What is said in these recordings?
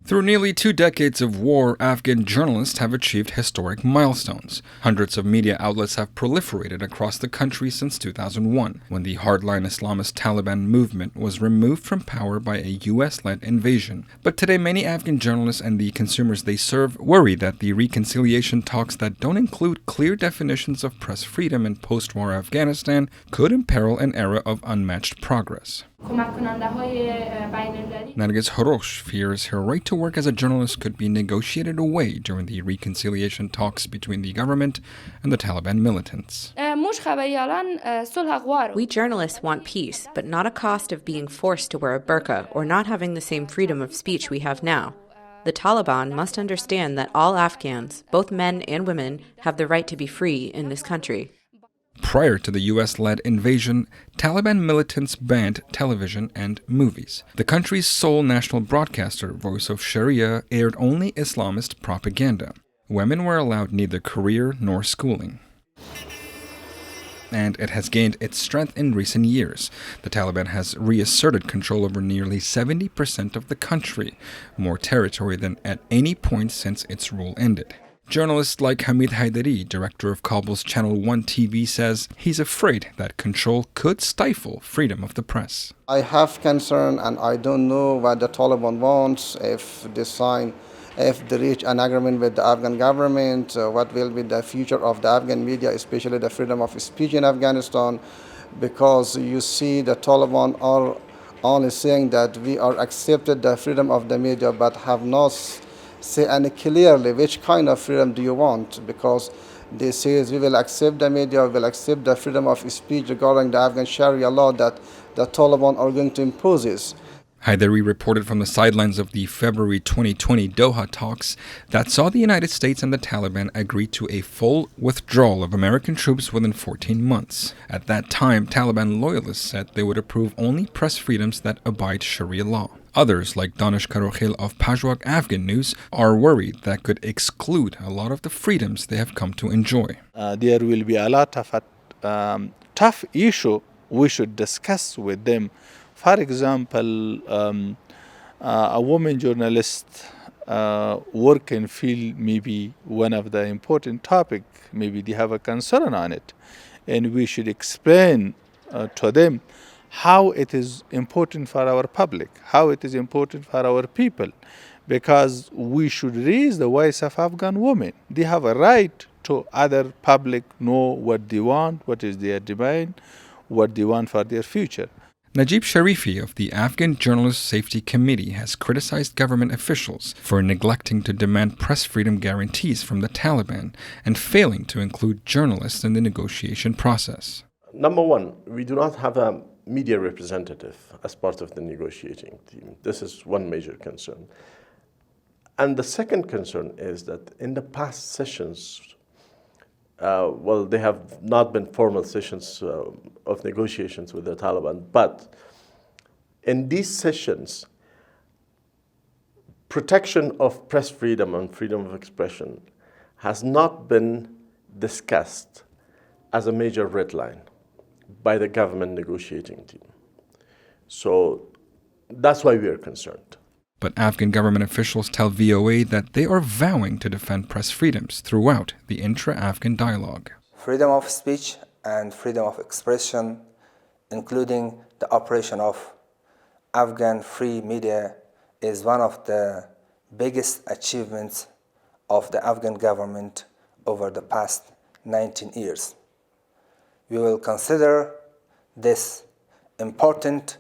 Through nearly 2 decades of war, Afghan journalists have achieved historic milestones. Hundreds of media outlets have proliferated across the country since 2001, when the hardline Islamist Taliban movement was removed from power by a U.S.-led invasion. But today, many Afghan journalists and the consumers they serve worry that the reconciliation talks that don't include clear definitions of press freedom in post-war Afghanistan could imperil an era of unmatched progress. Nargis Horukhsh fears her right to work as a journalist could be negotiated away during the reconciliation talks between the government and the Taliban militants. We journalists want peace, but not a cost of being forced to wear a burqa or not having the same freedom of speech we have now. The Taliban must understand that all Afghans, both men and women, have the right to be free in this country. Prior to the U.S.-led invasion, Taliban militants banned television and movies. The country's sole national broadcaster, Voice of Sharia, aired only Islamist propaganda. Women were allowed neither career nor schooling. And it has gained its strength in recent years. The Taliban has reasserted control over nearly 70% of the country, more territory than at any point since its rule ended. Journalists like Hamid Haidari, director of Kabul's Channel 1 TV, says he's afraid that control could stifle freedom of the press. I have concern and I don't know what the Taliban wants, if they reach an agreement with the Afghan government, what will be the future of the Afghan media, especially the freedom of speech in Afghanistan, because you see the Taliban are only saying that we are accepted the freedom of the media but have not say and clearly which kind of freedom do you want, because they say we will accept the media, we will accept the freedom of speech regarding the Afghan Sharia law that the Taliban are going to impose this. Haidari reported from the sidelines of the February 2020 Doha talks that saw the United States and the Taliban agree to a full withdrawal of American troops within 14 months. At that time, Taliban loyalists said they would approve only press freedoms that abide Sharia law. Others, like Danish Karokhil of Pajhwok Afghan News, are worried that could exclude a lot of the freedoms they have come to enjoy. There will be a lot of tough issue we should discuss with them. For example, a woman journalist work and field maybe one of the important topic, maybe they have a concern on it. And we should explain to them how it is important for our public, how it is important for our people, because we should raise the voice of Afghan women. They have a right to other public know what they want, what is their demand, what they want for their future. Najib Sharifi of the Afghan Journalists Safety Committee has criticized government officials for neglecting to demand press freedom guarantees from the Taliban and failing to include journalists in the negotiation process. Number one, we do not have a media representative as part of the negotiating team. This is one major concern. And the second concern is that in the past sessions, they have not been formal sessions of negotiations with the Taliban, but in these sessions, protection of press freedom and freedom of expression has not been discussed as a major red line by the government negotiating team. So that's why we are concerned. But Afghan government officials tell VOA that they are vowing to defend press freedoms throughout the intra-Afghan dialogue. Freedom of speech and freedom of expression, including the operation of Afghan free media, is one of the biggest achievements of the Afghan government over the past 19 years. We will consider this important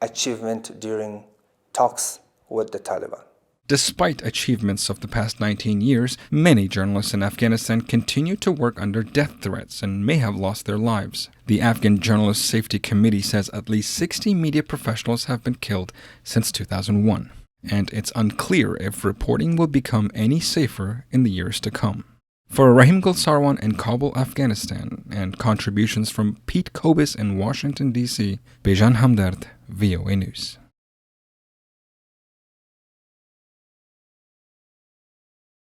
achievement during talks with the Taliban. Despite achievements of the past 19 years, many journalists in Afghanistan continue to work under death threats and may have lost their lives. The Afghan Journalists Safety Committee says at least 60 media professionals have been killed since 2001, and it's unclear if reporting will become any safer in the years to come. For Rahim Gul Sarwan in Kabul, Afghanistan, and contributions from Pete Kobus in Washington, D.C., Bejan Hamdard, VOA News.